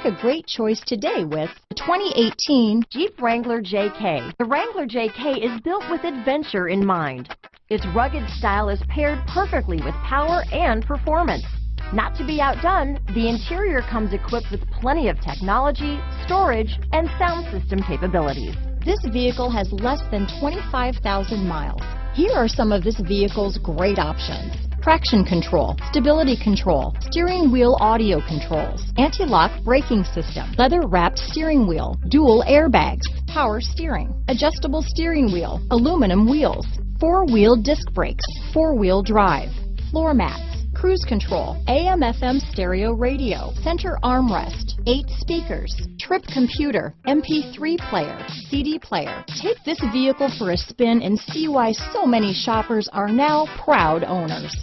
a great choice today with the 2018 Jeep Wrangler JK. The Wrangler JK is built with adventure in mind. Its rugged style is paired perfectly with power and performance. Not to be outdone, the interior comes equipped with plenty of technology, storage, and sound system capabilities. This vehicle has less than 25,000 miles. Here are some of this vehicle's great options: traction control, stability control, steering wheel audio controls, anti-lock braking system, leather-wrapped steering wheel, dual airbags, power steering, adjustable steering wheel, aluminum wheels, four-wheel disc brakes, four-wheel drive, floor mats, cruise control, AM/FM stereo radio, center armrest, 8 speakers, trip computer, MP3 player, CD player. Take this vehicle for a spin and see why so many shoppers are now proud owners.